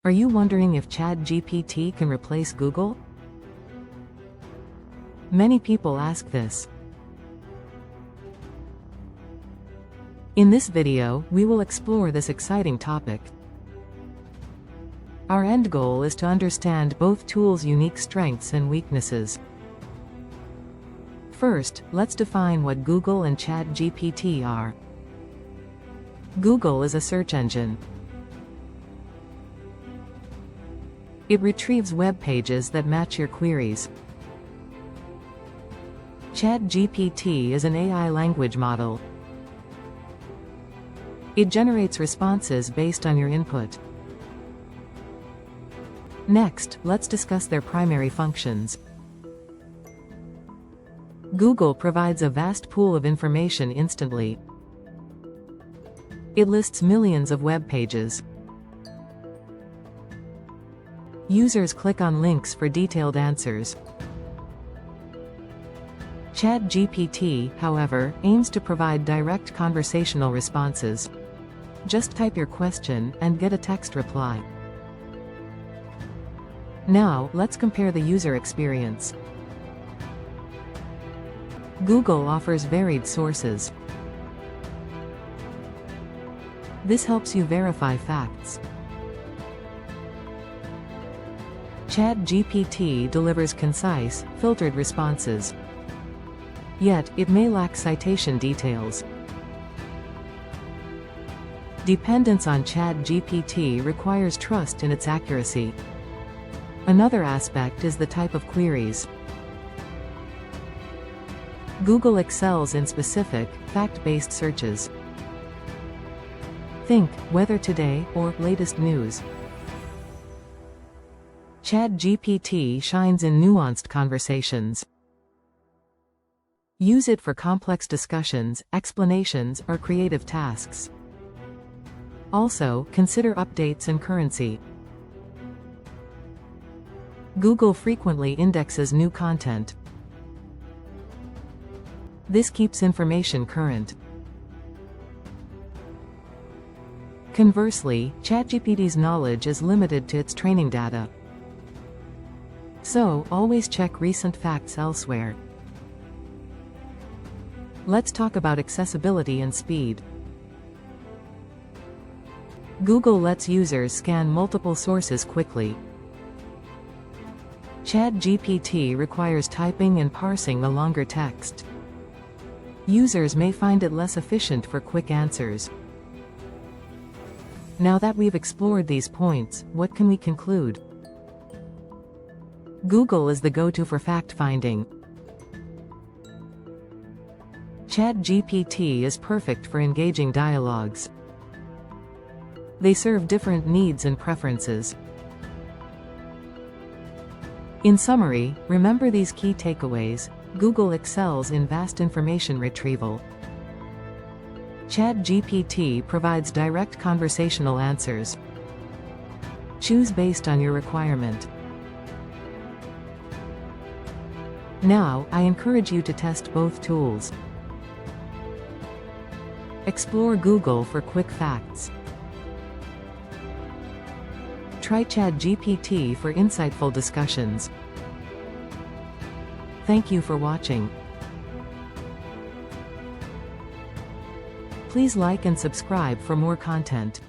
Are you wondering if ChatGPT can replace Google? Many people ask this. In this video, we will explore this exciting topic. Our end goal is to understand both tools' unique strengths and weaknesses. First, let's define what Google and ChatGPT are. Google is a search engine. It retrieves web pages that match your queries. ChatGPT is an AI language model. It generates responses based on your input. Next, let's discuss their primary functions. Google provides a vast pool of information instantly. It lists millions of web pages. Users click on links for detailed answers. ChatGPT, however, aims to provide direct conversational responses. Just type your question and get a text reply. Now, let's compare the user experience. Google offers varied sources. This helps you verify facts. ChatGPT delivers concise, filtered responses. Yet, it may lack citation details. Dependence on ChatGPT requires trust in its accuracy. Another aspect is the type of queries. Google excels in specific, fact-based searches. Think, weather today, or latest news. ChatGPT shines in nuanced conversations. Use it for complex discussions, explanations, or creative tasks. Also, consider updates and currency. Google frequently indexes new content. This keeps information current. Conversely, ChatGPT's knowledge is limited to its training data. So, always check recent facts elsewhere. Let's talk about accessibility and speed. Google lets users scan multiple sources quickly. ChatGPT requires typing and parsing a longer text. Users may find it less efficient for quick answers. Now that we've explored these points, what can we conclude? Google is the go-to for fact-finding. ChatGPT is perfect for engaging dialogues. They serve different needs and preferences. In summary, remember these key takeaways. Google excels in vast information retrieval. ChatGPT provides direct conversational answers. Choose based on your requirement. Now, I encourage you to test both tools. Explore Google for quick facts. Try ChatGPT for insightful discussions. Thank you for watching. Please like and subscribe for more content.